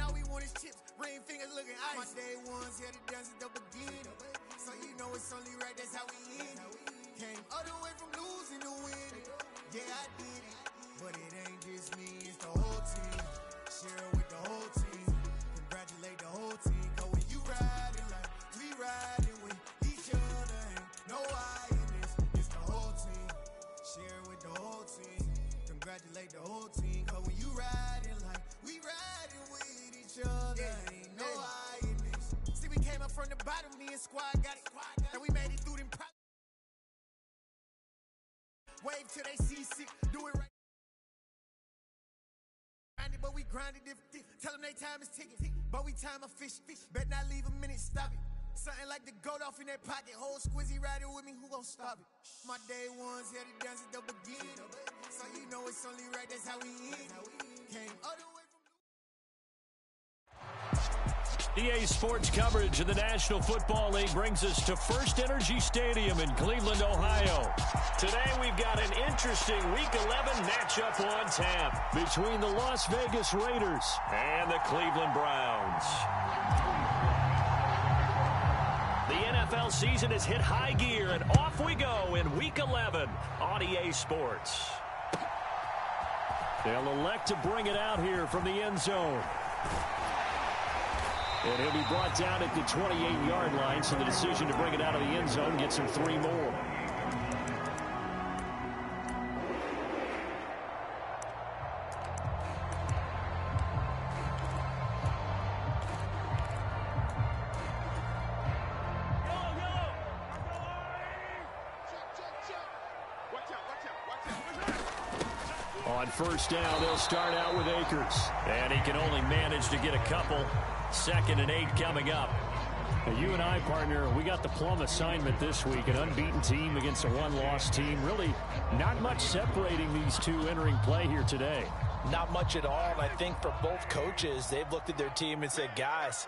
all we want is chips. Ring fingers looking ice. My day ones here to dance at the beginning. So you know it's only right, that's how we end it. Came all the way from losing to winning. Yeah, I did it. But it ain't just me, it's the whole team. Share it with the whole team. Congratulate the whole team. Cause when you riding like we riding with each other, ain't no I in this. It's the whole team. Share it with the whole team. Congratulate the whole team. Cause when you riding like we riding with each other, ain't no I in this. See, we came up from the bottom, me and squad got it. And we made it through them problems. Wave till they see sick, do it right. But we grinded it, tell them they time is ticking. But we time a fish. Bet not leave a minute, stop it. Something like the Gotw in that pocket. Whole squizzy riding with me, who gon' stop it? My day ones here to dance at the beginning. So you know it's only right, that's how we end. Came all the way from EA Sports coverage of the National Football League brings us to First Energy Stadium in Cleveland, Ohio. Today we've got an interesting Week 11 matchup on tap between the Las Vegas Raiders and the Cleveland Browns. The NFL season has hit high gear, and off we go in Week 11 on EA Sports. They'll elect to bring it out here from the end zone. And he'll be brought down at the 28-yard line, so the decision to bring it out of the end zone gets him 3 more. On first down, they'll start out with Akers. And he can only manage to get a couple. 2nd and 8 coming up. Now, you and I, partner, we got the plum assignment this week. An unbeaten team against a one-loss team. Really not much separating these two entering play here today. Not much at all. And I think for both coaches, they've looked at their team and said, guys,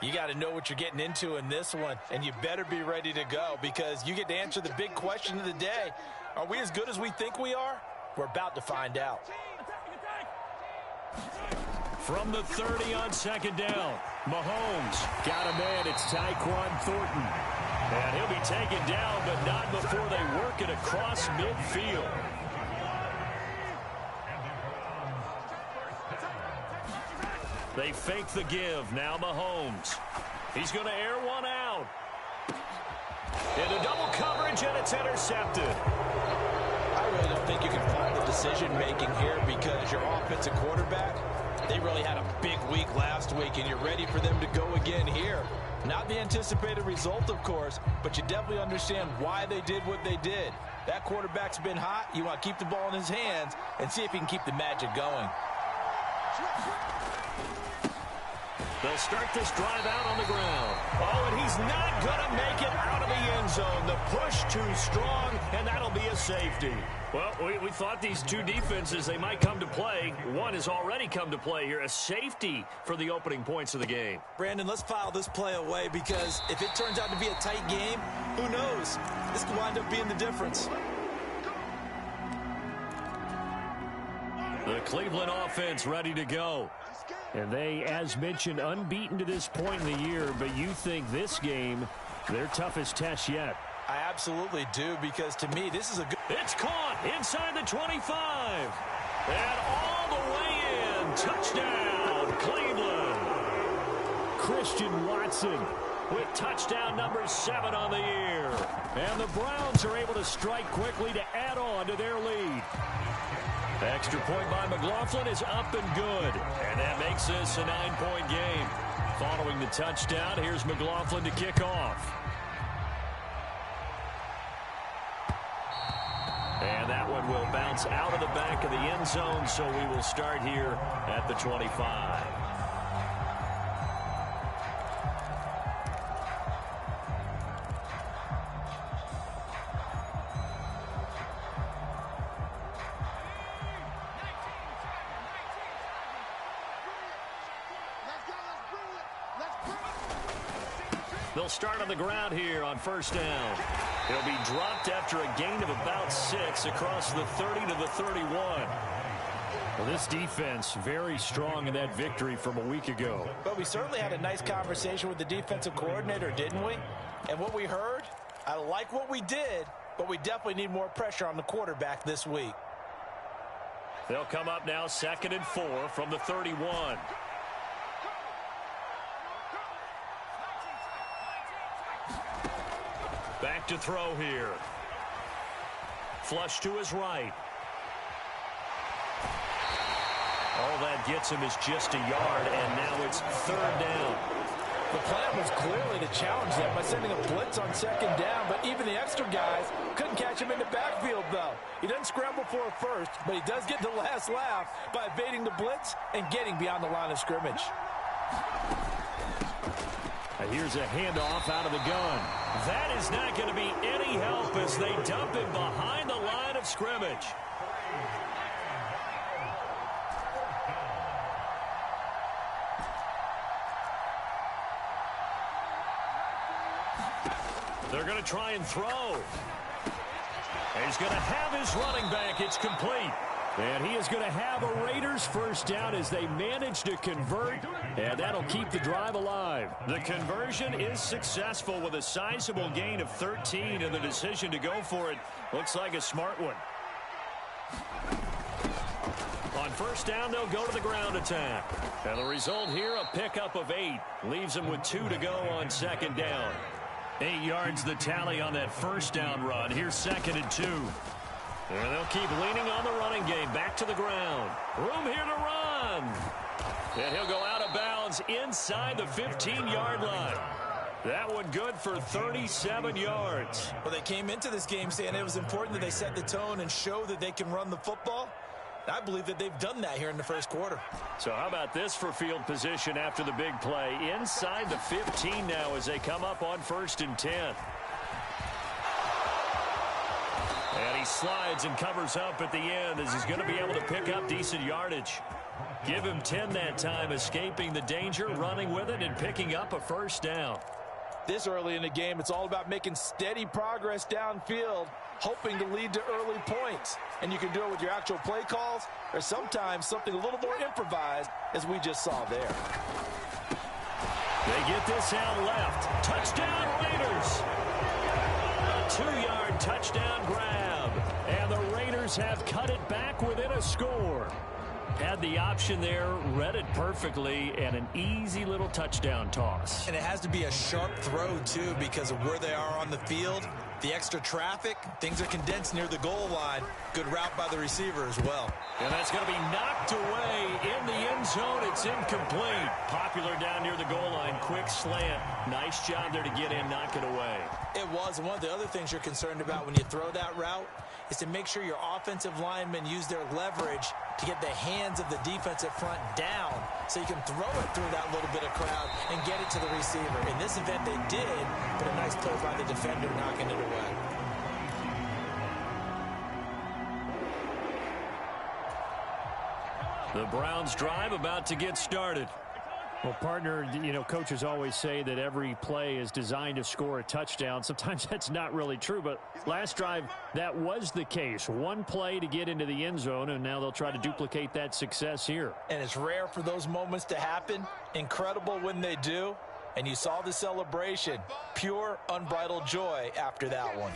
you got to know what you're getting into in this one. And you better be ready to go, because you get to answer the big question of the day. Are we as good as we think we are? We're about to find out. From the 30 on 2nd down, Mahomes got a man. It's Tyquan Thornton. And he'll be taken down, but not before they work it across midfield. They fake the give. Now Mahomes. He's going to air one out. Into double coverage, and it's intercepted. I really don't think you can fault the decision-making here, because your offensive quarterback, they really had a big week last week, and you're ready for them to go again here. Not the anticipated result, of course, but you definitely understand why they did what they did. That quarterback's been hot. You want to keep the ball in his hands and see if he can keep the magic going. They'll start this drive out on the ground. Oh, and he's not going to make it out of the end zone. The push too strong, and that'll be a safety. Well, we thought these two defenses, they might come to play. One has already come to play here. A safety for the opening points of the game. Brandon, let's file this play away, because if it turns out to be a tight game, who knows? This could wind up being the difference. The Cleveland offense ready to go. And they, as mentioned, unbeaten to this point in the year, but you think this game, their toughest test yet? I absolutely do, because to me, this is a good... It's caught inside the 25. And all the way in. Touchdown, Cleveland. Christian Watson with touchdown number 7 on the year. And the Browns are able to strike quickly to add on to their lead. Extra point by McLaughlin is up and good. And that makes this a 9-point game. Following the touchdown, here's McLaughlin to kick off. And that one will bounce out of the back of the end zone, so we will start here at the 25. They'll start on the ground here on first down. He'll be dropped after a gain of about 6 across the 30 to the 31. Well, this defense very strong in that victory from a week ago. But we certainly had a nice conversation with the defensive coordinator, didn't we? And what we heard, I like what we did, but we definitely need more pressure on the quarterback this week. They'll come up now 2nd and 4 from the 31. Back to throw here. Flush to his right. All that gets him is just a yard, and now it's 3rd down. The plan was clearly to challenge them by sending a blitz on 2nd down, but even the extra guys couldn't catch him in the backfield, though. He doesn't scramble for a first, but he does get the last laugh by evading the blitz and getting beyond the line of scrimmage. Here's a handoff out of the gun. That is not going to be any help as they dump him behind the line of scrimmage. They're going to try and throw. And he's going to have his running back. It's complete. And he is going to have a Raiders first down as they manage to convert, and that'll keep the drive alive. The conversion is successful with a sizable gain of 13, and the decision to go for it looks like a smart one. On first down, they'll go to the ground attack. And the result here, a pickup of 8. Leaves them with 2 to go on 2nd down. 8 yards the tally on that first down run. Here's 2nd and 2. And they'll keep leaning on the running game. Back to the ground. Room here to run. And he'll go out of bounds inside the 15-yard line. That one good for 37 yards. Well, they came into this game saying it was important that they set the tone and show that they can run the football. I believe that they've done that here in the first quarter. So how about this for field position after the big play? Inside the 15 now as they come up on 1st and 10. And he slides and covers up at the end as he's going to be able to pick up decent yardage. Give him 10 that time, escaping the danger, running with it, and picking up a first down. This early in the game, it's all about making steady progress downfield, hoping to lead to early points. And you can do it with your actual play calls or sometimes something a little more improvised, as we just saw there. They get this out left. Touchdown, Raiders! A 2-yard touchdown grab. And the Raiders have cut it back within a score. Had the option there, read it perfectly, and an easy little touchdown toss. And it has to be a sharp throw, too, because of where they are on the field. The extra traffic, things are condensed near the goal line. Good route by the receiver as well. And that's going to be knocked away in the end zone. It's incomplete. Popular down near the goal line. Quick slant. Nice job there to get in, knock it away. It was. And one of the other things you're concerned about when you throw that route is to make sure your offensive linemen use their leverage to get the hands of the defensive front down so you can throw it through that little bit of crowd and get it to the receiver. In this event, they did, but a nice play by the defender knocking it away. The Browns drive about to get started. Well, partner, you know, coaches always say that every play is designed to score a touchdown. Sometimes that's not really true, but last drive, that was the case. One play to get into the end zone, and now they'll try to duplicate that success here. And it's rare for those moments to happen. Incredible when they do. And you saw the celebration. Pure, unbridled joy after that one.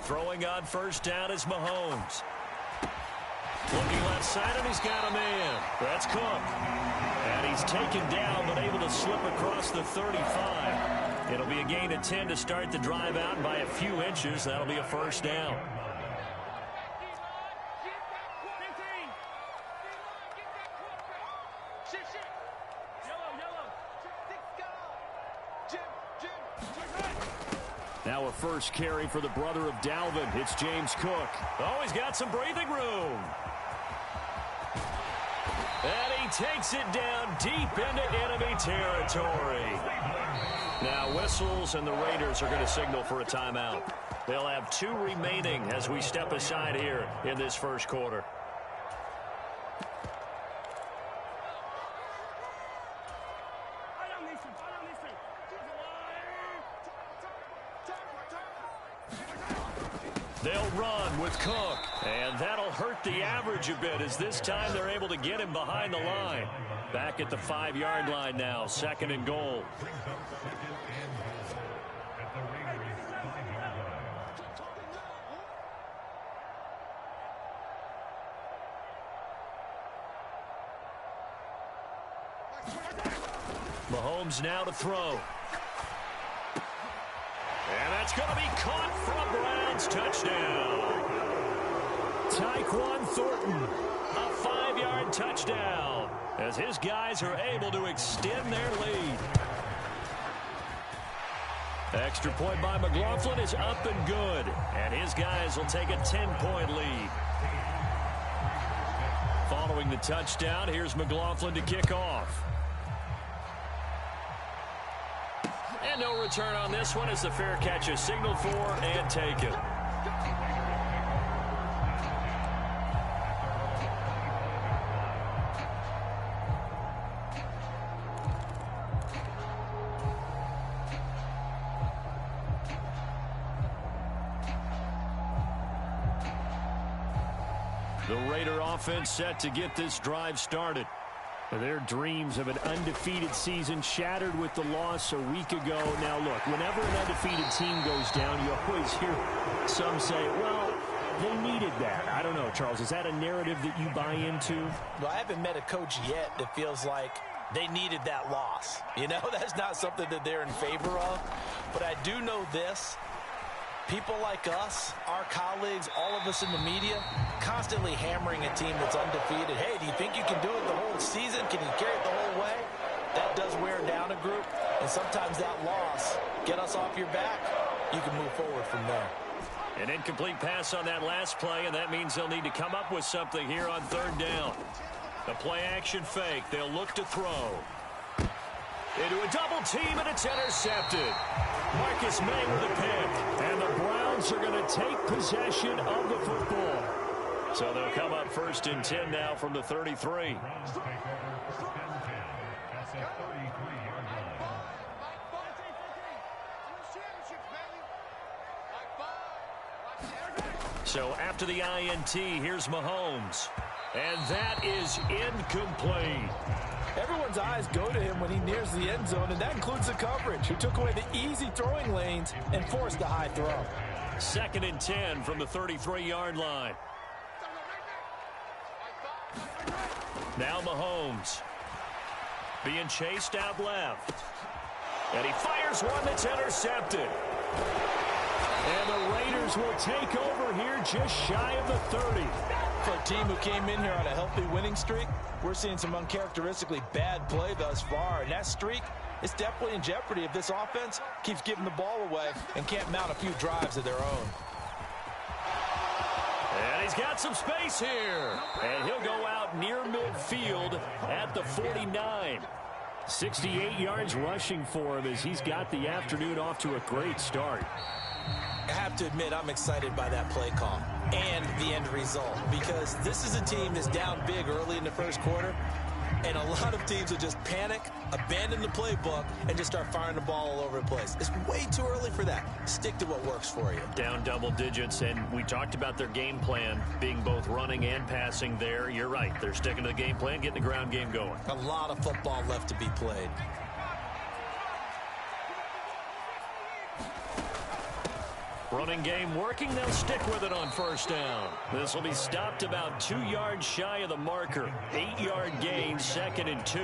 Throwing on first down is Mahomes. Looking left side, and he's got a man. That's Cook. And he's taken down, but able to slip across the 35. It'll be a gain of 10 to start the drive out, and by a few inches, that'll be a first down. Now a first carry for the brother of Dalvin. It's James Cook. Oh, he's got some breathing room. And he takes it down deep into enemy territory. Now whistles, and the Raiders are going to signal for a timeout. They'll have 2 remaining as we step aside here in this first quarter. They'll run with Cook. And that'll hurt the average a bit as this time they're able to get him behind the line. Back at the 5-yard line now, 2nd and goal. Mahomes now to throw. And that's going to be caught for a Browns touchdown. Tyquan Thornton, a 5-yard touchdown, as his guys are able to extend their lead. Extra point by McLaughlin is up and good, and his guys will take a 10-point lead. Following the touchdown, here's McLaughlin to kick off. And no return on this one as the fair catch is signaled for and taken. The Raider offense set to get this drive started. Their dreams of an undefeated season shattered with the loss a week ago. Now, look, whenever an undefeated team goes down, you always hear some say, well, they needed that. I don't know, Charles. Is that a narrative that you buy into? Well, I haven't met a coach yet that feels like they needed that loss. You know, that's not something that they're in favor of. But I do know this. People like us, our colleagues, all of us in the media, constantly hammering a team that's undefeated. Hey, do you think you can do it the whole season? Can you carry it the whole way? That does wear down a group, and sometimes that loss, get us off your back, you can move forward from there. An incomplete pass on that last play, and that means they'll need to come up with something here on 3rd down. The play-action fake. They'll look to throw. Into a double team, and it's intercepted. Marcus May with a pick, and the Browns are going to take possession of the football. So they'll come up 1st and 10 now from the 33. So after the INT, here's Mahomes. And that is incomplete. Everyone's eyes go to him when he nears the end zone, and that includes the coverage, who took away the easy throwing lanes and forced the high throw. 2nd and 10 from the 33-yard line. Now Mahomes being chased out left. And he fires one that's intercepted. And the Raiders will take over here just shy of the 30. For a team who came in here on a healthy winning streak, we're seeing some uncharacteristically bad play thus far. And that streak is definitely in jeopardy if this offense keeps giving the ball away and can't mount a few drives of their own. And he's got some space here. And he'll go out near midfield at the 49. 68 yards rushing for him as he's got the afternoon off to a great start. I have to admit, I'm excited by that play call and the end result, because this is a team that's down big early in the first quarter, and a lot of teams will just panic, abandon the playbook, and just start firing the ball all over the place. It's way too early for that. Stick to what works for you. Down double digits, and we talked about their game plan being both running and passing there. You're right. They're sticking to the game plan, getting the ground game going. A lot of football left to be played. Running game working. They'll stick with it on 1st down. This will be stopped about 2 yards shy of the marker. 8-yard gain, 2nd and 2.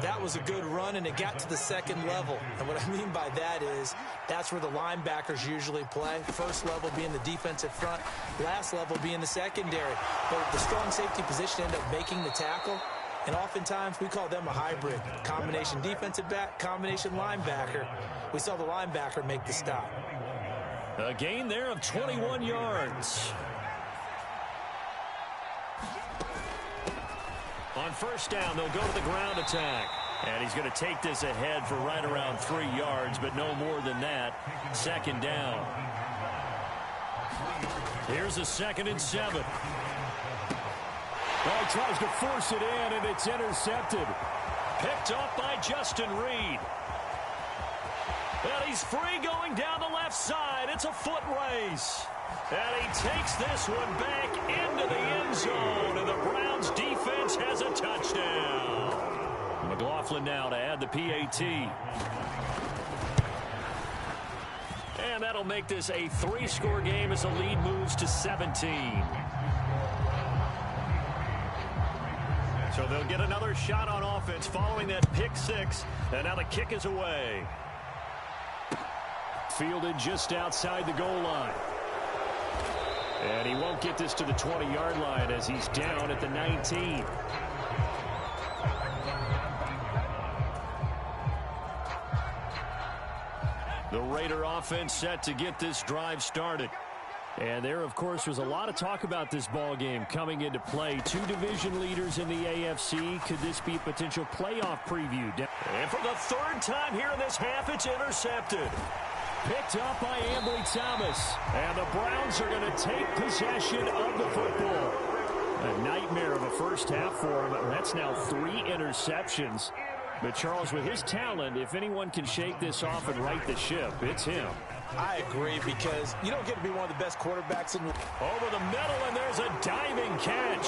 That was a good run, and it got to the 2nd level. And what I mean by that is that's where the linebackers usually play. First level being the defensive front, last level being the secondary. But the strong safety position ended up making the tackle. And oftentimes we call them a hybrid. Combination defensive back, combination linebacker. We saw the linebacker make the stop. A gain there of 21 yards. On 1st down, they'll go to the ground attack. And he's going to take this ahead for right around 3 yards, but no more than that. 2nd down. Here's a 2nd and 7. Well, he tries to force it in, and it's intercepted. Picked off by Justin Reed. And he's free going down the left side. It's a foot race. And he takes this one back into the end zone, and the Browns defense has a touchdown. McLaughlin now to add the PAT. And that'll make this a 3-score game as the lead moves to 17. So they'll get another shot on offense following that pick 6. And now the kick is away. Fielded just outside the goal line. And he won't get this to the 20-yard line as he's down at the 19. The Raider offense set to get this drive started. And there, of course, was a lot of talk about this ball game coming into play. 2 division leaders in the AFC. Could this be a potential playoff preview? And for the 3rd time here in this half, it's intercepted. Picked up by Ambry Thomas. And the Browns are going to take possession of the football. A nightmare of a first half for him. That's now 3 interceptions. But, Charles, with his talent, if anyone can shake this off and right the ship, it's him. I agree, because you don't get to be one of the best quarterbacks in the... Over the middle, and there's a diving catch.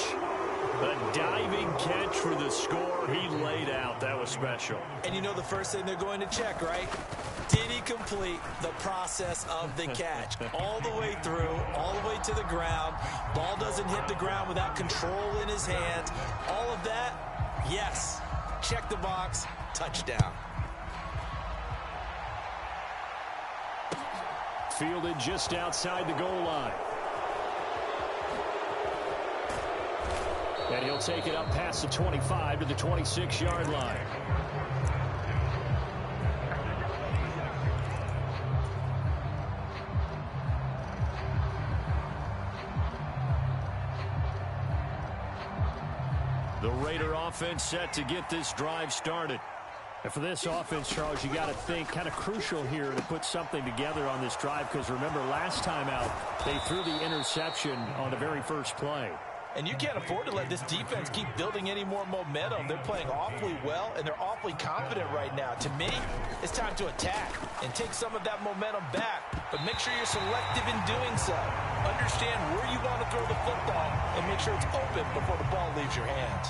A diving catch for the score. He laid out. That was special. And you know the first thing they're going to check, right? Did he complete the process of the catch? All the way through, all the way to the ground. Ball doesn't hit the ground without control in his hands. All of that, yes. Check the box. Touchdown. Fielded just outside the goal line. And he'll take it up past the 25 to the 26-yard line. The Raider offense set to get this drive started. And for this offense, Charles, you got to think kind of crucial here to put something together on this drive, because remember last time out they threw the interception on the very first play. And you can't afford to let this defense keep building any more momentum. They're playing awfully well, and they're awfully confident right now. To me, it's time to attack and take some of that momentum back. But make sure you're selective in doing so. Understand where you want to throw the football and make sure it's open before the ball leaves your hands.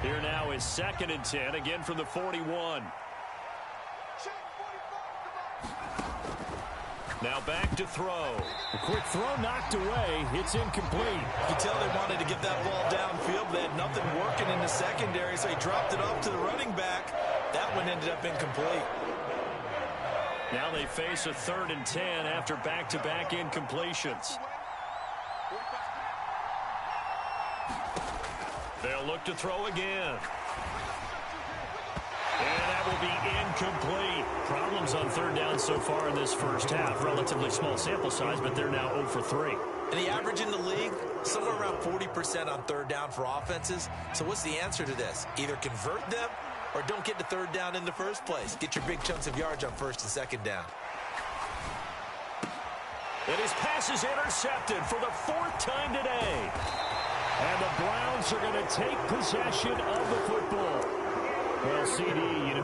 Here now is 2nd and 10, again from the 41. Now back to throw. A quick throw knocked away. It's incomplete. You can tell they wanted to get that ball downfield. They had nothing working in the secondary, so he dropped it off to the running back. That one ended up incomplete. Now they face a 3rd and 10 after back-to-back incompletions. They'll look to throw again. And that will be incomplete. Problems on 3rd down so far in this first half. Relatively small sample size, but they're now 0 for 3. And the average in the league, somewhere around 40% on 3rd down for offenses. So what's the answer to this? Either convert them or don't get to 3rd down in the first place. Get your big chunks of yards on 1st and 2nd down. And his pass is intercepted for the 4th time today. And the Browns are going to take possession of the football. Well, CD,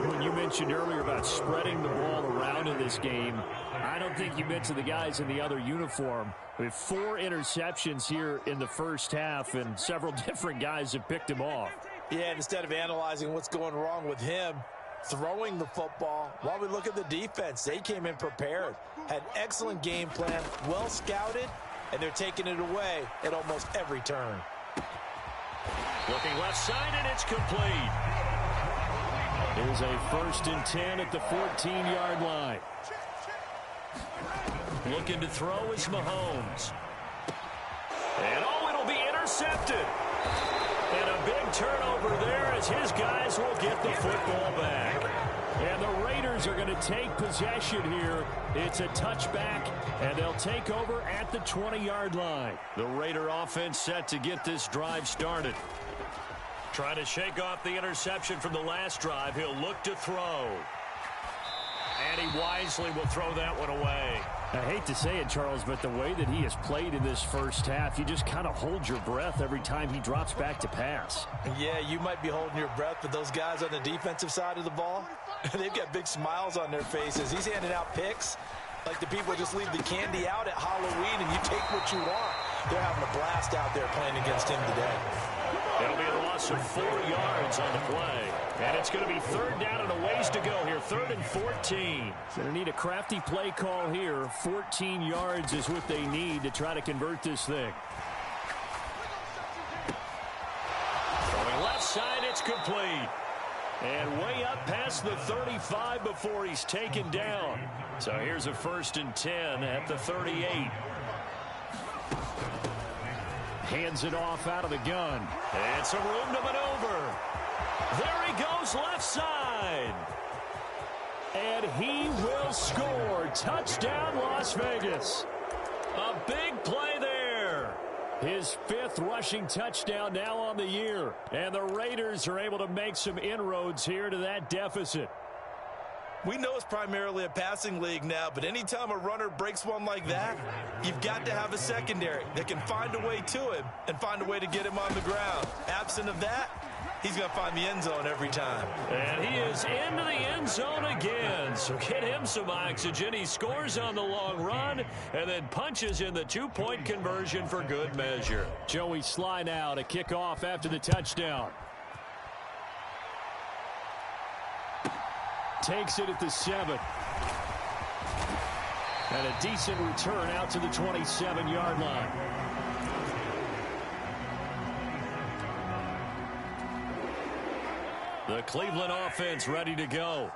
when you mentioned earlier about spreading the ball around in this game, I don't think you mentioned the guys in the other uniform. With 4 interceptions here in the first half, and several different guys have picked him off. Yeah, and instead of analyzing what's going wrong with him throwing the football, while we look at the defense, they came in prepared, had excellent game plan, well scouted, and they're taking it away at almost every turn. Looking left side, and it's complete. It is a 1st and 10 at the 14-yard line. Looking to throw is Mahomes. And it'll be intercepted. And a big turnover there as his guys will get the football back. And the Raiders are going to take possession here. It's a touchback, and they'll take over at the 20-yard line. The Raider offense set to get this drive started. Trying to shake off the interception from the last drive. He'll look to throw. And he wisely will throw that one away. I hate to say it, Charles, but the way that he has played in this first half, you just kind of hold your breath every time he drops back to pass. Yeah, you might be holding your breath, but those guys on the defensive side of the ball, they've got big smiles on their faces. He's handing out picks, Like the people just leave the candy out at Halloween and you take what you want. They're having a blast out there playing against him today. It'll be a loss of 4 yards on the play. And it's going to be third down and a ways to go here. 3rd and 14. Going to need a crafty play call here. 14 yards is what they need to try to convert this thing. Going left side, it's complete. And way up past the 35 before he's taken down. So here's a 1st and 10 at the 38. Hands it off out of the gun. And some room to maneuver. There he goes left side. And he will score. Touchdown, Las Vegas. A big play there. His 5th rushing touchdown now on the year. And the Raiders are able to make some inroads here to that deficit. We know it's primarily a passing league now, but anytime a runner breaks one like that, you've got to have a secondary that can find a way to him and find a way to get him on the ground. Absent of that, he's going to find the end zone every time. And he is into the end zone again. So get him some oxygen. He scores on the long run and then punches in the 2-point conversion for good measure. Joey Sly now to kick off after the touchdown. Takes it at the 7. And a decent return out to the 27-yard line. The Cleveland offense ready to go.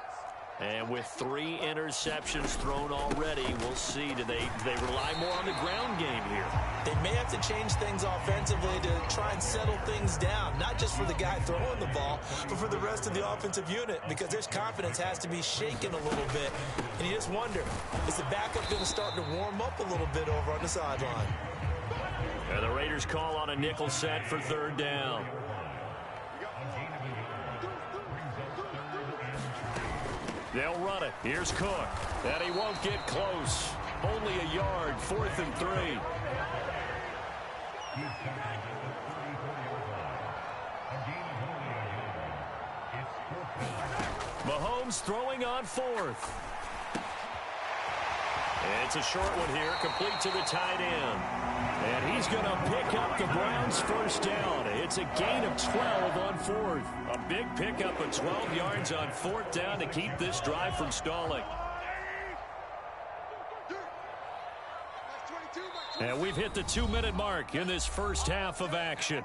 And with 3 interceptions thrown already, we'll see. Do they rely more on the ground game here? They may have to change things offensively to try and settle things down, not just for the guy throwing the ball, but for the rest of the offensive unit, because their confidence has to be shaken a little bit. And you just wonder, is the backup going to start to warm up a little bit over on the sideline? And the Raiders call on a nickel set for 3rd down. They'll run it. Here's Cook. And he won't get close. Only a yard. 4th and 3. Mahomes throwing on 4th. It's a short one here, complete to the tight end. And he's going to pick up the Browns' 1st down. It's a gain of 12 on 4th. A big pickup of 12 yards on 4th down to keep this drive from stalling. And we've hit the 2-minute mark in this first half of action.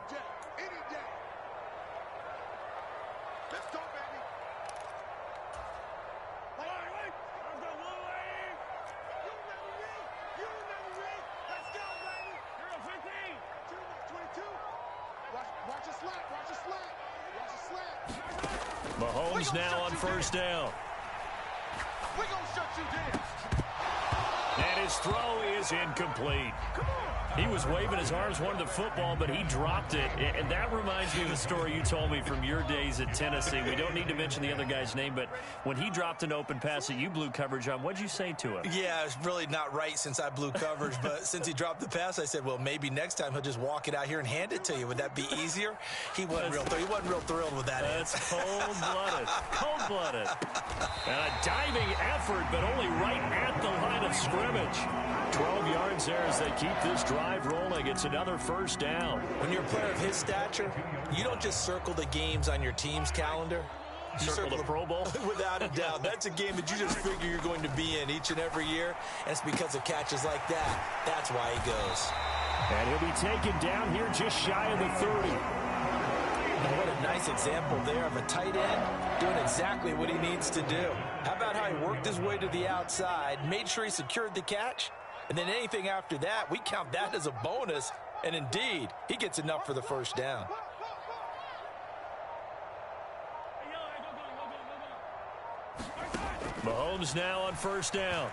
Mahomes now on 1st down. We're gonna shut you down. And his throw is incomplete. He was waving his arms, wanted the football, but he dropped it. And that reminds me of the story you told me from your days at Tennessee. We don't need to mention the other guy's name, but when he dropped an open pass that you blew coverage on, what'd you say to him? Yeah, it's really not right since I blew coverage, but since he dropped the pass, I said, well, maybe next time he'll just walk it out here and hand it to you. Would that be easier? He wasn't real thrilled with that. That's cold-blooded. Cold-blooded. And a diving effort, but only right at the line of scrimmage. 12 yards there as they keep this drive rolling. It's another 1st down. When you're a player of his stature, you don't just circle the games on your team's calendar. You circle the Pro Bowl? Without a doubt. That's a game that you just figure you're going to be in each and every year. And it's because of catches like that. That's why he goes. And he'll be taken down here just shy of the 30. And what a nice example there of a tight end doing exactly what he needs to do. How about how he worked his way to the outside, made sure he secured the catch, and then anything after that, we count that as a bonus. And indeed, he gets enough for the 1st down. Mahomes now on 1st down.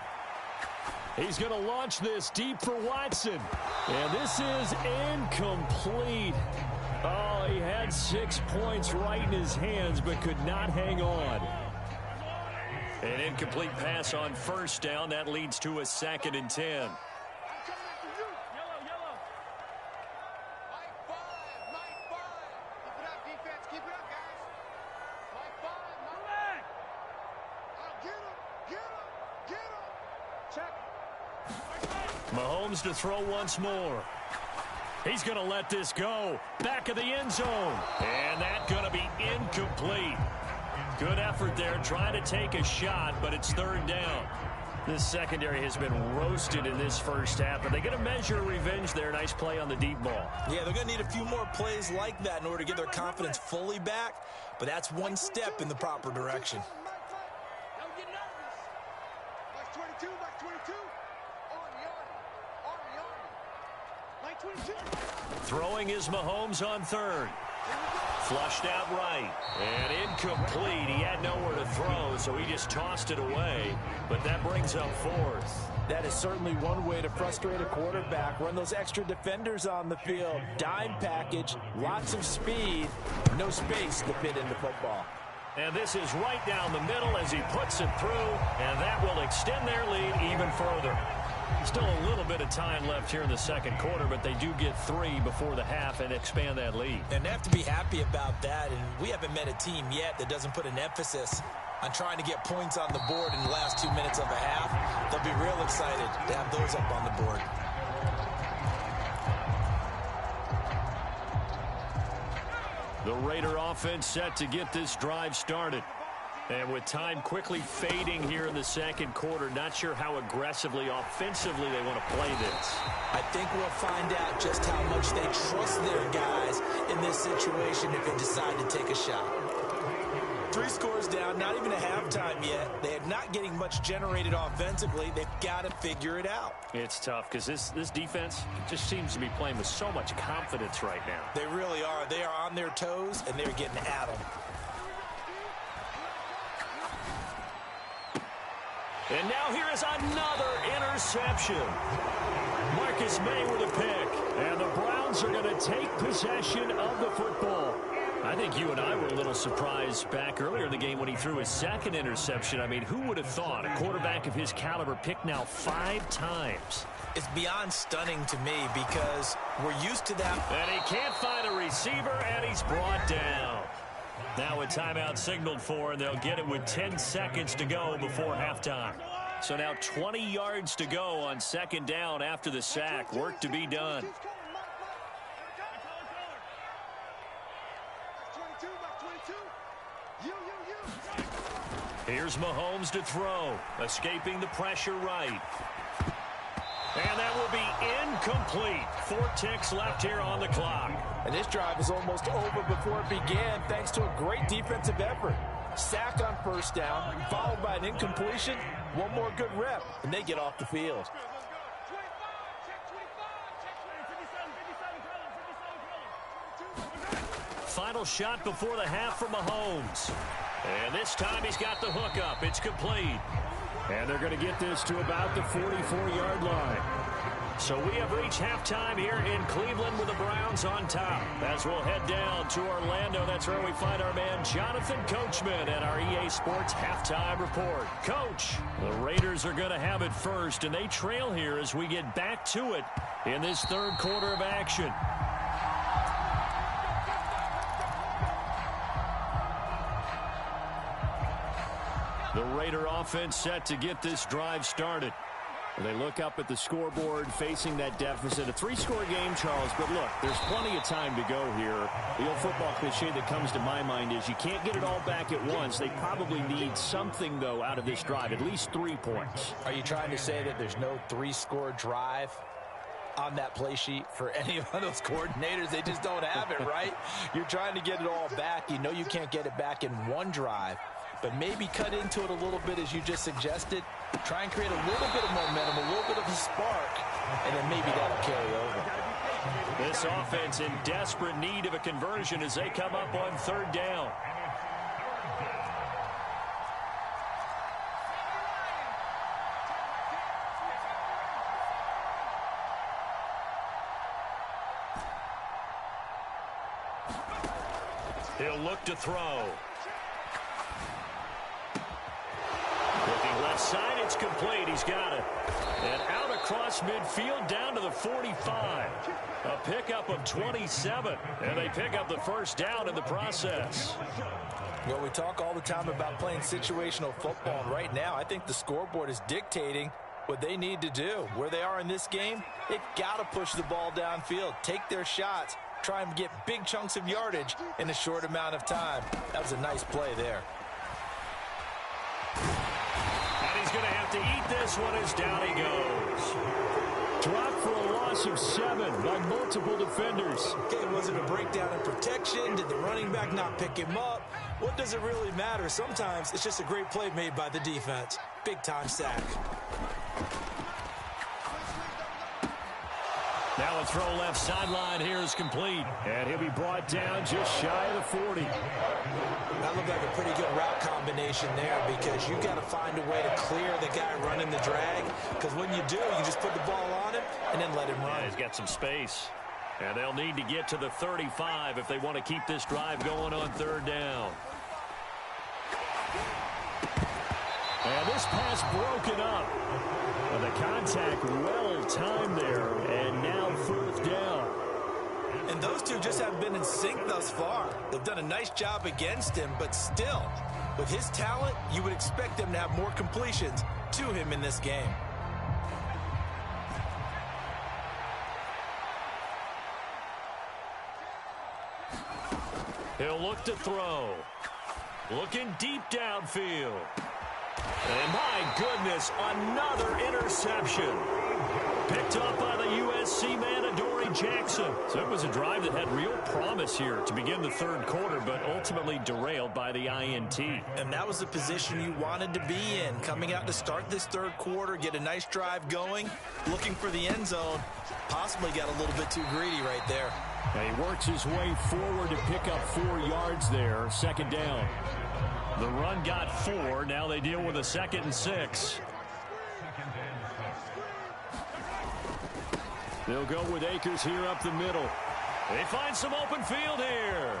He's going to launch this deep for Watson. And this is incomplete. Oh, he had 6 points right in his hands, but could not hang on. An incomplete pass on 1st down. That leads to a 2nd and 10. Check. Mahomes to throw once more. He's going to let this go. Back of the end zone. And that's going to be incomplete. Good effort there trying to take a shot, but it's third down. This secondary has been roasted in this first half, but they're going to measure revenge there. Nice play on the deep ball. Yeah, they're going to need a few more plays like that in order to get their confidence fully back, but that's one step in the proper direction. Throwing is Mahomes on third. Flushed out right. And incomplete. He had nowhere to throw, so he just tossed it away. But that brings up fourth. That is certainly one way to frustrate a quarterback. Run those extra defenders on the field. Dime package, lots of speed, no space to fit into football. And this is right down the middle as he puts it through, and that will extend their lead even further. Still a little bit of time left here in the second quarter, but they do get 3 before the half and expand that lead. And they have to be happy about that, and we haven't met a team yet that doesn't put an emphasis on trying to get points on the board in the last 2 minutes of a half. They'll be real excited to have those up on the board. The Raider offense set to get this drive started. And with time quickly fading here in the second quarter, not sure how aggressively, offensively they want to play this. I think we'll find out just how much they trust their guys in this situation if they decide to take a shot. 3 scores down, not even a halftime yet. They're not getting much generated offensively. They've got to figure it out. It's tough because this defense just seems to be playing with so much confidence right now. They really are. They are on their toes, and they're getting at them. And now here is another interception. Marcus May with a pick. And the Browns are going to take possession of the football. I think you and I were a little surprised back earlier in the game when he threw his second interception. I mean, who would have thought a quarterback of his caliber picked now 5 times? It's beyond stunning to me because we're used to that. And he can't find a receiver, and he's brought down. Now a timeout signaled for, and they'll get it with 10 seconds to go before halftime. So now 20 yards to go on second down after the sack. Work to be done. Here's Mahomes to throw, escaping the pressure right. And that will be incomplete. 4 ticks left here on the clock. And this drive is almost over before it began thanks to a great defensive effort. Sack on first down, followed by an incompletion. One more good rep, and they get off the field. Final shot before the half for Mahomes. And this time he's got the hook up. It's complete. And they're going to get this to about the 44-yard line. So we have reached halftime here in Cleveland with the Browns on top. As we'll head down to Orlando, that's where we find our man Jonathan Coachman at our EA Sports Halftime Report. Coach, the Raiders are going to have it first, and they trail here as we get back to it in this third quarter of action. The Raider offense set to get this drive started. They look up at the scoreboard facing that deficit. A 3-score game, Charles, but look, there's plenty of time to go here. The old football cliche that comes to my mind is you can't get it all back at once. They probably need something, though, out of this drive, at least 3 points. Are you trying to say that there's no 3-score drive on that play sheet for any of those coordinators? They just don't have it, right? You're trying to get it all back. You know you can't get it back in one drive. But maybe cut into it a little bit as you just suggested. Try and create a little bit of momentum, a little bit of a spark, and then maybe that'll carry over. This offense in desperate need of a conversion as they come up on third down. He'll look to throw. Looking left side, it's complete. He's got it. And out across midfield down to the 45. A pickup of 27. And they pick up the first down in the process. Well, we talk all the time about playing situational football. And right now, I think the scoreboard is dictating what they need to do. Where they are in this game, they've got to push the ball downfield, take their shots, try and get big chunks of yardage in a short amount of time. That was a nice play there. And he's going to have to eat this one as down he goes. Dropped for a loss of 7 by multiple defenders. Okay, was it a breakdown in protection? Did the running back not pick him up? What does it really matter? Sometimes it's just a great play made by the defense. Big-time sack. Now a throw left sideline here is complete. And he'll be brought down just shy of the 40. That looked like a pretty good route combination there because you got to find a way to clear the guy running the drag. Because when you do, you just put the ball on him and then let him run. Yeah, he's got some space. And they'll need to get to the 35 if they want to keep this drive going on 3rd down. And this pass broken up. The contact well timed there, and now 4th down. And those two just haven't been in sync thus far. They've done a nice job against him, but still, with his talent, you would expect them to have more completions to him in this game. He'll look to throw. Looking deep downfield. And my goodness, another interception. Picked up by the USC man, Adoree Jackson. So it was a drive that had real promise here to begin the 3rd quarter, but ultimately derailed by the INT. And that was the position you wanted to be in. Coming out to start this 3rd quarter, get a nice drive going, looking for the end zone. Possibly got a little bit too greedy right there. And he works his way forward to pick up 4 yards there, 2nd down. The run got 4. Now they deal with a 2nd and 6. They'll go with Akers here up the middle. They find some open field here.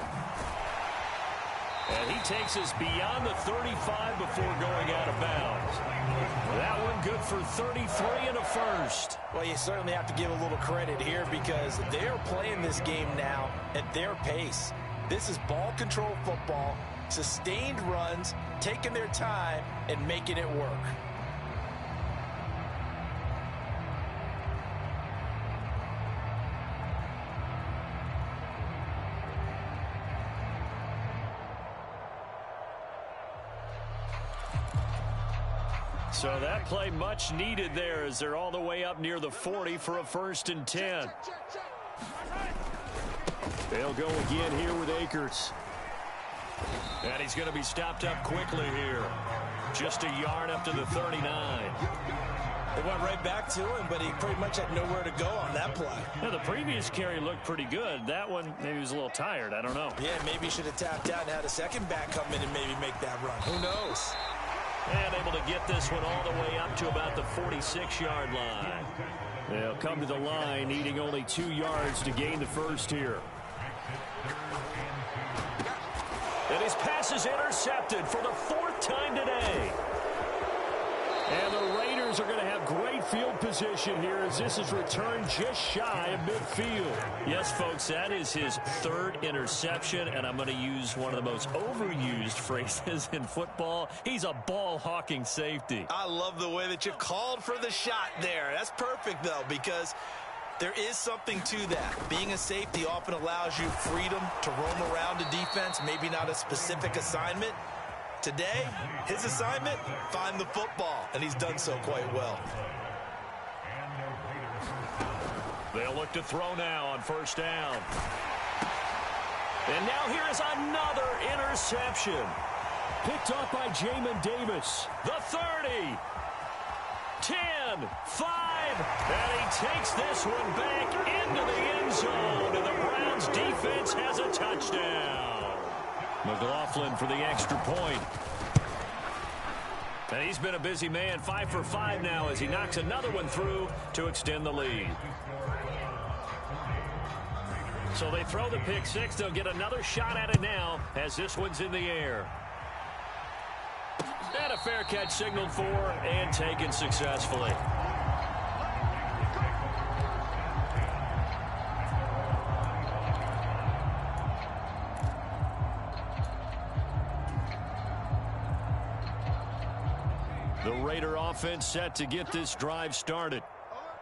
And he takes us beyond the 35 before going out of bounds. That one good for 33 and a first. Well, you certainly have to give a little credit here because they're playing this game now at their pace. This is ball control football, sustained runs, taking their time, and making it work. So that play much needed there as they're all the way up near the 40 for a 1st and 10. They'll go again here with Akers. And he's going to be stopped up quickly here. Just a yard up to the 39. They went right back to him, but he pretty much had nowhere to go on that play. Now, the previous carry looked pretty good. That one, maybe he was a little tired. I don't know. Yeah, maybe he should have tapped out and had a second back come in and maybe make that run. Who knows? And able to get this one all the way up to about the 46-yard line. They'll come to the line, needing only 2 yards to gain the first here. And his pass is intercepted for the 4th time today. And the Raiders are going to have great field position here as this is returned just shy of midfield. Yes, folks, that is his 3rd interception, and I'm going to use one of the most overused phrases in football. He's a ball-hawking safety. I love the way that you called for the shot there. That's perfect, though, because there is something to that. Being a safety often allows you freedom to roam around a defense, maybe not a specific assignment. Today, his assignment, find the football, and he's done so quite well. They'll look to throw now on 1st down. And now here is another interception. Picked up by Jamin Davis. The 30. 10, 5, and he takes this one back into the end zone, and the Browns defense has a touchdown. McLaughlin for the extra point. And he's been a busy man, 5 for 5 now as he knocks another one through to extend the lead. So they throw the pick 6. They'll get another shot at it now as this one's in the air. And a fair catch signaled for and taken successfully. The Raider offense set to get this drive started.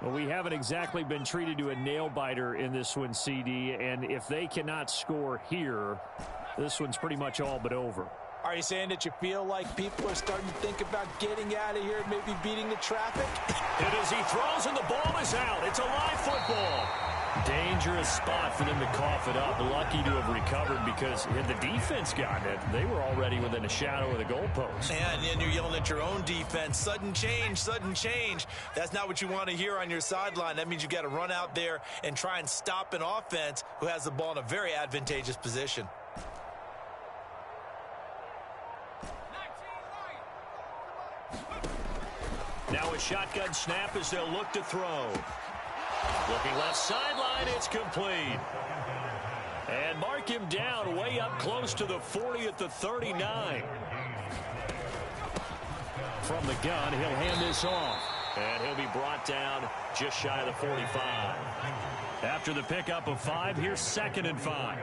Well, we haven't exactly been treated to a nail-biter in this one, CD, and if they cannot score here, this one's pretty much all but over. Are you saying that you feel like people are starting to think about getting out of here, maybe beating the traffic? And as he throws and the ball is out, it's a live football. Dangerous spot for them to cough it up. Lucky to have recovered because had the defense gotten it, they were already within a shadow of the goalpost. And then you're yelling at your own defense. Sudden change, sudden change. That's not what you want to hear on your sideline. That means you got to run out there and try and stop an offense who has the ball in a very advantageous position. Now a shotgun snap as they'll look to throw. Looking left sideline, it's complete. And mark him down way up close to the 40 at the 39. From the gun, he'll hand this off. And he'll be brought down just shy of the 45. After the pickup of 5, here's 2nd and 5.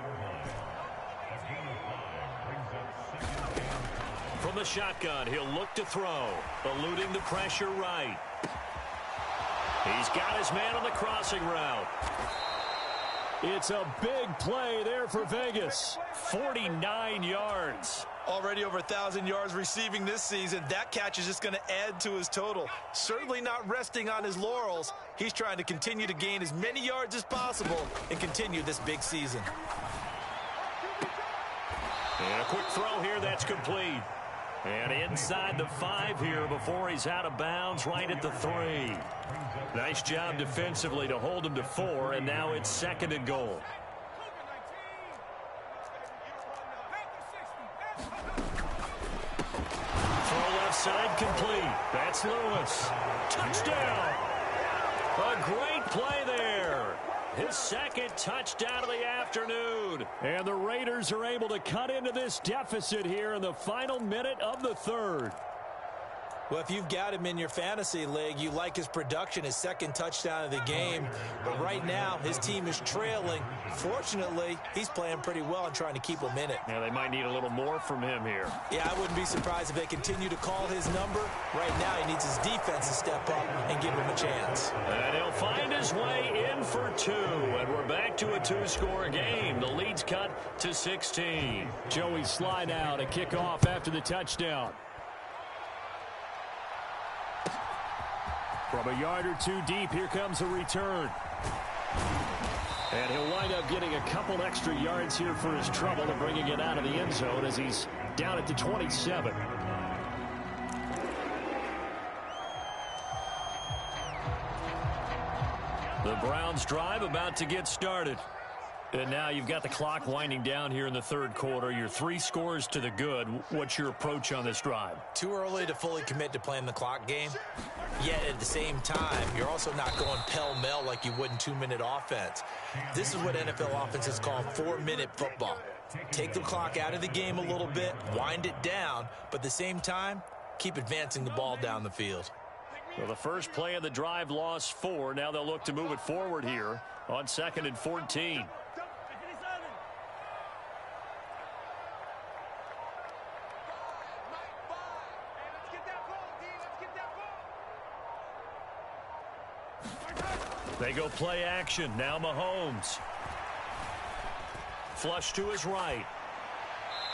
From the shotgun, he'll look to throw, eluding the pressure right. He's got his man on the crossing route. It's a big play there for Vegas. 49 yards. Already over 1,000 yards receiving this season. That catch is just going to add to his total. Certainly not resting on his laurels. He's trying to continue to gain as many yards as possible and continue this big season. And a quick throw here that's complete. And inside the 5 here before he's out of bounds right at the 3. Nice job defensively to hold him to 4, and now it's 2nd and goal. Throw left side complete. That's Lewis. Touchdown. A great play there. His 2nd touchdown of the afternoon. And the Raiders are able to cut into this deficit here in the final minute of the 3rd. Well, if you've got him in your fantasy league, you like his production, his 2nd touchdown of the game. But right now, his team is trailing. Fortunately, he's playing pretty well and trying to keep them in it. Yeah, they might need a little more from him here. Yeah, I wouldn't be surprised if they continue to call his number. Right now, he needs his defense to step up and give him a chance. And he'll find his way in for 2. And we're back to a 2-score game. The lead's cut to 16. Joey slide out a kickoff after the touchdown. From a yard or 2 deep, here comes a return. And he'll wind up getting a couple extra yards here for his trouble and bringing it out of the end zone as he's down at the 27. The Browns drive about to get started. And now you've got the clock winding down here in the 3rd quarter. You're 3 scores to the good. What's your approach on this drive? Too early to fully commit to playing the clock game. Yet at the same time, you're also not going pell-mell like you would in 2-minute offense. This is what NFL offenses call 4-minute football. Take the clock out of the game a little bit, wind it down, but at the same time, keep advancing the ball down the field. Well, the first play of the drive lost 4. Now they'll look to move it forward here on 2nd and 14. They go play action. Now Mahomes. Flush to his right.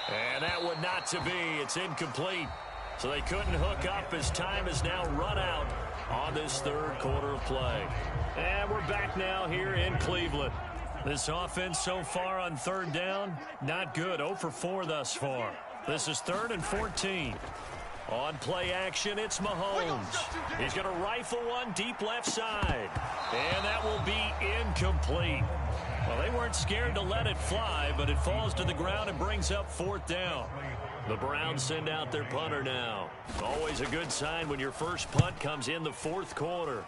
And that one not to be. It's incomplete. So they couldn't hook up as time is now run out on this 3rd quarter of play. And we're back now here in Cleveland. This offense so far on 3rd down, not good. 0 for 4 thus far. This is 3rd and 14. On play action, it's Mahomes. He's going to rifle one deep left side. And that will be incomplete. Well, they weren't scared to let it fly, but it falls to the ground and brings up 4th down. The Browns send out their punter now. Always a good sign when your first punt comes in the 4th quarter.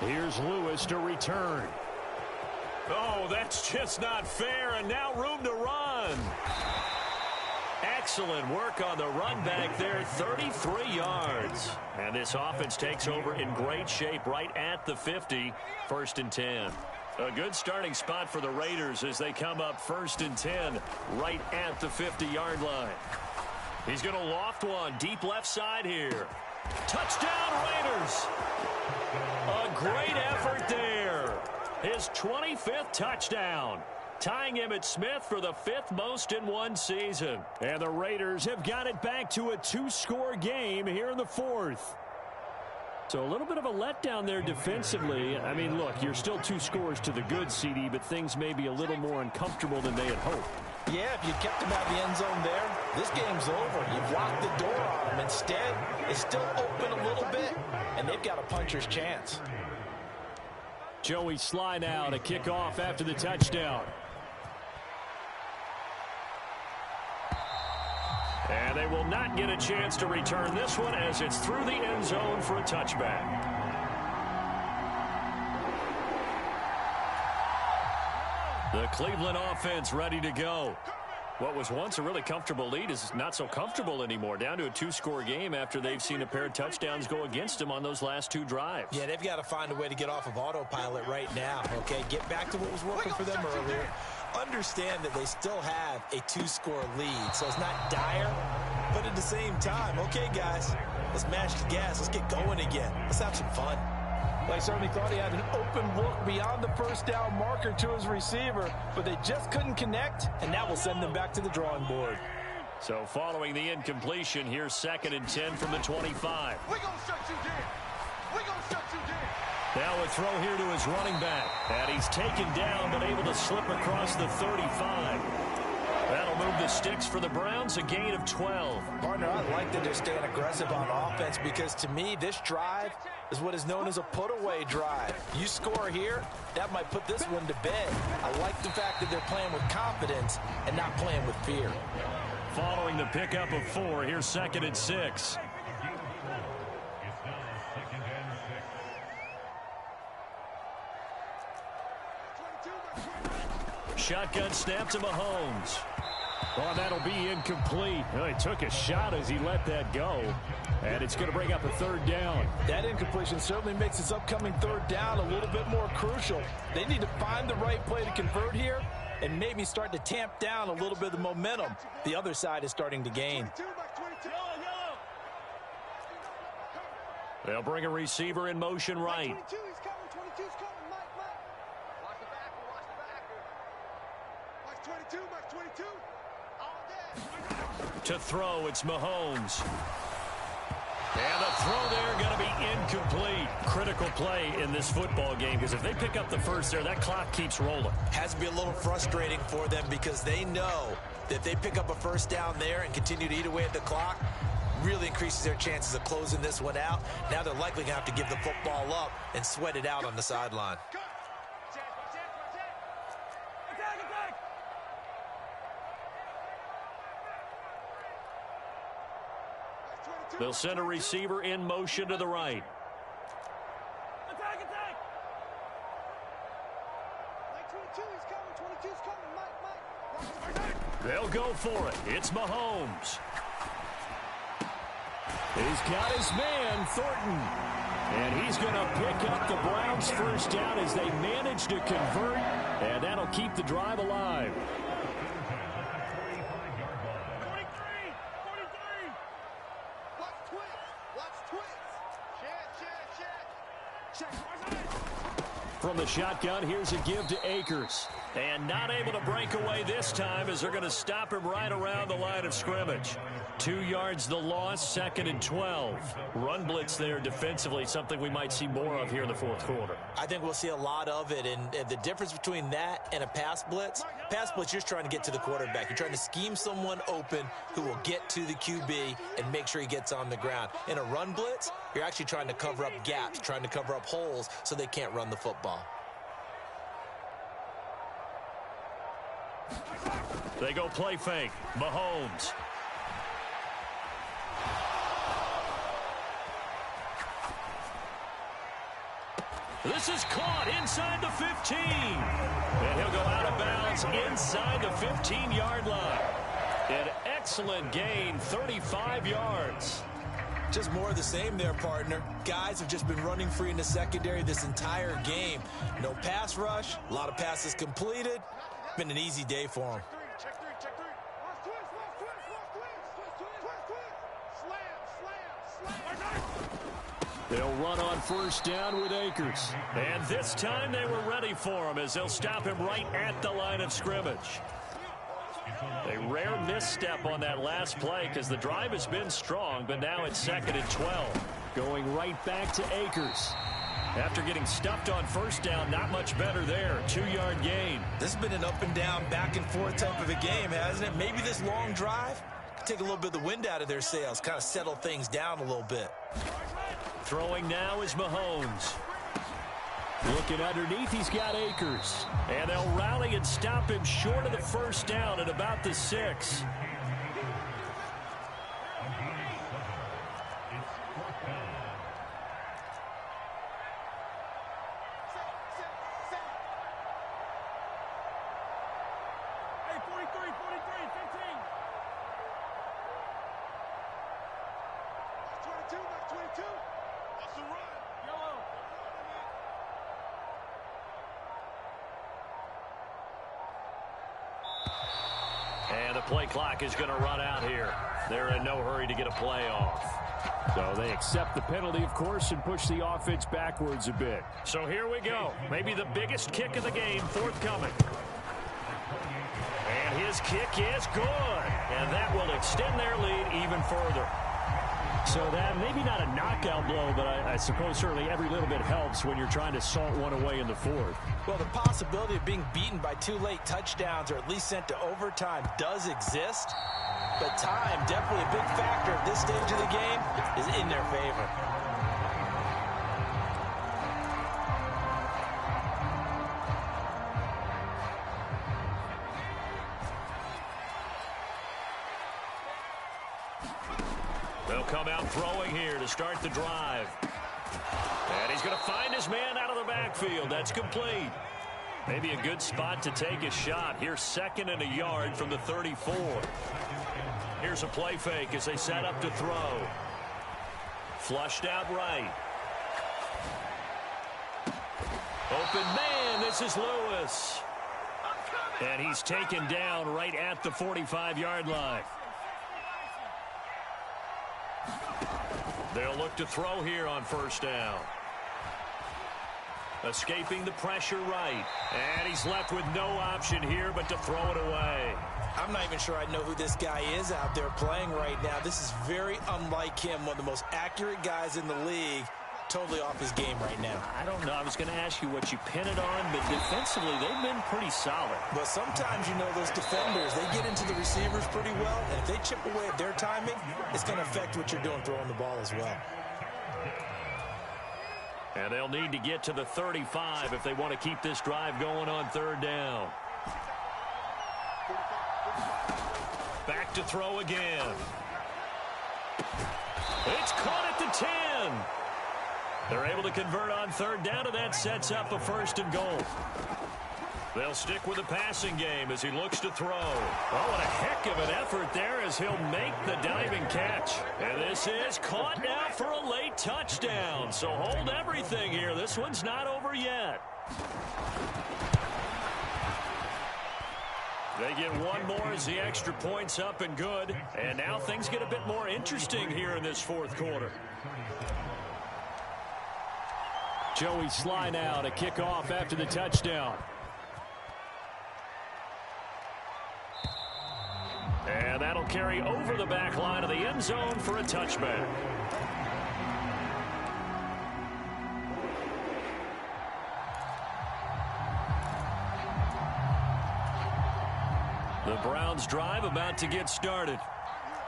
Here's Lewis to return. Oh, that's just not fair, and now room to run. Excellent work on the run back there, 33 yards. And this offense takes over in great shape right at the 50, 1st and 10. A good starting spot for the Raiders as they come up 1st and 10 right at the 50-yard line. He's going to loft one deep left side here. Touchdown, Raiders. A great effort there. His 25th touchdown, tying Emmitt Smith for the 5th most in one season. And the Raiders have got it back to a 2-score game here in the 4th. So a little bit of a letdown there defensively. I mean, look, you're still 2 scores to the good, CD, but things may be a little more uncomfortable than they had hoped. Yeah, if you kept him out of the end zone there, this game's over. You've locked the door on him. Instead, it's still open a little bit, and they've got a puncher's chance. Joey Sly now to kick off after the touchdown. And they will not get a chance to return this one as it's through the end zone for a touchback. The Cleveland offense ready to go. What was once a really comfortable lead is not so comfortable anymore. Down to a 2-score game after they've seen a pair of touchdowns go against them on those last 2 drives. Yeah, they've got to find a way to get off of autopilot right now, okay? Get back to what was working for them earlier. Understand that they still have a 2-score lead, so it's not dire, but at the same time, okay, guys, let's mash the gas. Let's get going again. Let's have some fun. They certainly thought he had an open look beyond the first down marker to his receiver, but they just couldn't connect, and that will send them back to the drawing board. So following the incompletion, here's 2nd and 10 from the 25. We're going to shut you down. We're going to shut you down. Now a throw here to his running back. And he's taken down but able to slip across the 35. That'll move the sticks for the Browns, a gain of 12. Partner, I like that they're staying aggressive on offense because to me, this drive is what is known as a put-away drive. You score here, that might put this one to bed. I like the fact that they're playing with confidence and not playing with fear. Following the pickup of 4, here's 2nd and 6. Shotgun snap to Mahomes. Oh, that'll be incomplete. Well, he took a shot as he let that go. And it's going to bring up a 3rd down. That incompletion certainly makes this upcoming 3rd down a little bit more crucial. They need to find the right play to convert here and maybe start to tamp down a little bit of the momentum the other side is starting to gain. They'll bring a receiver in motion right. 22, he's coming. 22's coming. Mike. Watch the back. Watch 22. Watch 22. All day. To throw, it's Mahomes. And the throw there going to be incomplete. Critical play in this football game because if they pick up the first there, that clock keeps rolling. Has to be a little frustrating for them because they know that if they pick up a 1st down there and continue to eat away at the clock, really increases their chances of closing this one out. Now they're likely going to have to give the football up and sweat it out on the sideline. They'll send a receiver in motion to the right. Attack. Mike 22, he's coming. 22's coming. Mike. They'll go for it. It's Mahomes. He's got his man, Thornton. And he's going to pick up the Browns' 1st down as they manage to convert. And that'll keep the drive alive. 43. Watch Twix. Check. From the shotgun, here's a give to Akers. And not able to break away this time as they're going to stop him right around the line of scrimmage. 2 yards the loss, 2nd and 12. Run blitz there defensively, something we might see more of here in the 4th quarter. I think we'll see a lot of it, and the difference between that and a pass blitz, you're just trying to get to the quarterback. You're trying to scheme someone open who will get to the QB and make sure he gets on the ground. In a run blitz, you're actually trying to cover up gaps, trying to cover up holes so they can't run the football. They go play fake. Mahomes. This is caught inside the 15. And he'll go out of bounds inside the 15-yard line. An excellent gain, 35 yards. Just more of the same there, partner. Guys have just been running free in the secondary this entire game. No pass rush, a lot of passes completed. Been an easy day for them. Check three. They'll run on first down with Akers. And this time they were ready for him as they'll stop him right at the line of scrimmage. A rare misstep on that last play because the drive has been strong, but now it's 2nd and 12. Going right back to Akers. After getting stuffed on first down, not much better there. 2-yard gain. This has been an up and down, back and forth type of a game, hasn't it? Maybe this long drive could take a little bit of the wind out of their sails, kind of settle things down a little bit. Throwing now is Mahomes. Looking underneath, he's got Akers. And they'll rally and stop him short of the first down at about the 6. Hey, 43, 15. 22. That's a run. Yellow. And the play clock is going to run out here. They're in no hurry to get a play off. So they accept the penalty, of course, and push the offense backwards a bit. So here we go. Maybe the biggest kick of the game forthcoming. And his kick is good. And that will extend their lead even further. So that maybe not a knockout blow, but I suppose certainly every little bit helps when you're trying to salt one away in the 4th. Well, the possibility of being beaten by 2 late touchdowns or at least sent to overtime does exist. But time, definitely a big factor at this stage of the game, is in their favor. They'll come out throwing here to start the drive. And he's going to find his man out of the backfield. That's complete. Maybe a good spot to take a shot. Here's 2nd and a yard from the 34. Here's a play fake as they set up to throw. Flushed out right. Open man, this is Lewis. And he's taken down right at the 45-yard line. They'll look to throw here on first down. Escaping the pressure right. And he's left with no option here but to throw it away. I'm not even sure I know who this guy is out there playing right now. This is very unlike him, one of the most accurate guys in the league. Totally off his game right now. I don't know. I was going to ask you what you pin it on, but defensively, they've been pretty solid. But sometimes, you know, those defenders, they get into the receivers pretty well, and if they chip away at their timing, it's going to affect what you're doing throwing the ball as well. And they'll need to get to the 35 if they want to keep this drive going on 3rd down. Back to throw again. It's caught at the 10. They're able to convert on 3rd down, and that sets up a 1st and goal. They'll stick with the passing game as he looks to throw. Oh, what a heck of an effort there as he'll make the diving catch. And this is caught now for a late touchdown. So hold everything here. This one's not over yet. They get one more as the extra point's up and good. And now things get a bit more interesting here in this 4th quarter. Joey Sly now to kick off after the touchdown. And that'll carry over the back line of the end zone for a touchback. The Browns drive about to get started.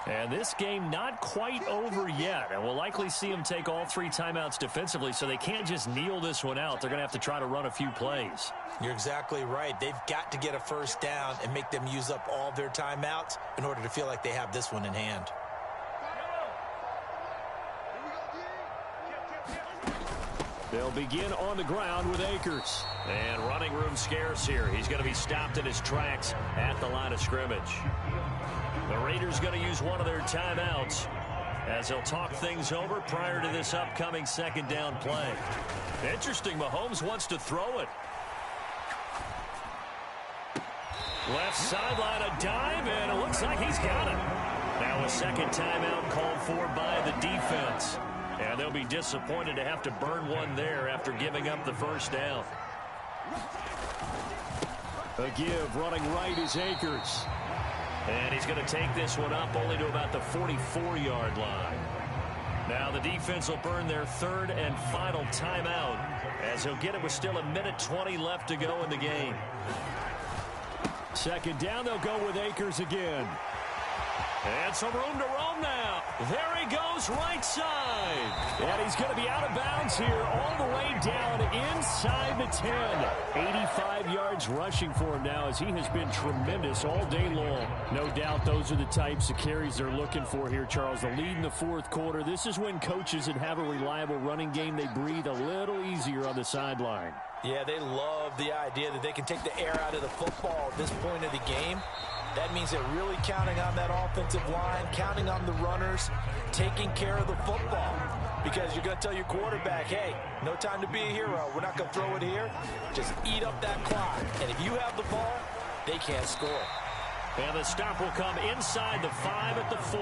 And this game not quite over yet. And we'll likely see them take all 3 timeouts defensively, so they can't just kneel this one out. They're going to have to try to run a few plays. You're exactly right. They've got to get a 1st down and make them use up all their timeouts in order to feel like they have this one in hand. They'll begin on the ground with Akers. And running room scarce here. He's going to be stopped in his tracks at the line of scrimmage. The Raiders going to use one of their timeouts as they'll talk things over prior to this upcoming 2nd down play. Interesting, Mahomes wants to throw it. Left sideline, a dive, and it looks like he's got it. Now a second timeout called for by the defense. And they'll be disappointed to have to burn one there after giving up the first down. A give, running right is Akers. And he's going to take this one up only to about the 44-yard line. Now the defense will burn their third and final timeout as he'll get it with still 1:20 left to go in the game. Second down, they'll go with Akers again. And some room to roam now. There he goes, right side. And he's going to be out of bounds here all the way down inside the 10. 85 yards rushing for him now as he has been tremendous all day long. No doubt those are the types of carries they're looking for here, Charles. The lead in the fourth quarter. This is when coaches that have a reliable running game, they breathe a little easier on the sideline. Yeah, they love the idea that they can take the air out of the football at this point of the game. That means they're really counting on that offensive line, counting on the runners, taking care of the football. Because you're going to tell your quarterback, hey, no time to be a hero. We're not going to throw it here. Just eat up that clock. And if you have the ball, they can't score. And the stop will come inside the 5 at the 4.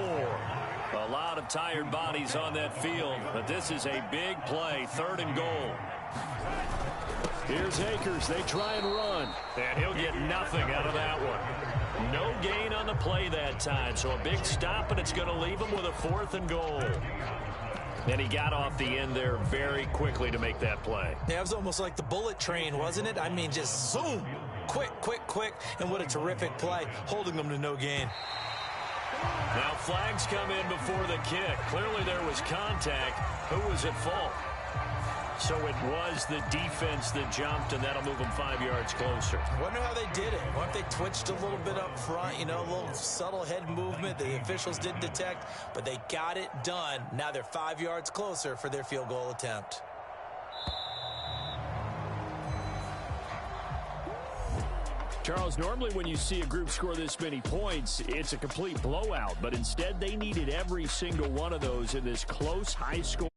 A lot of tired bodies on that field, but this is a big play, 3rd and goal. Here's Akers. They try and run. And he'll get nothing out of that one. No gain on the play that time, so a big stop, and it's going to leave him with a 4th and goal. And he got off the end there very quickly to make that play. Yeah, it was almost like the bullet train, wasn't it? I mean, just zoom. Quick, quick, quick. And what a terrific play, holding them to no gain. Now flags come in before the kick. Clearly there was contact. Who was at fault? So it was the defense that jumped, and that'll move them 5 yards closer. I wonder how they did it. I wonder if they twitched a little bit up front, you know, a little subtle head movement the officials didn't detect, but they got it done. Now they're 5 yards closer for their field goal attempt. Charles, normally when you see a group score this many points, it's a complete blowout, but instead they needed every single one of those in this close, high score.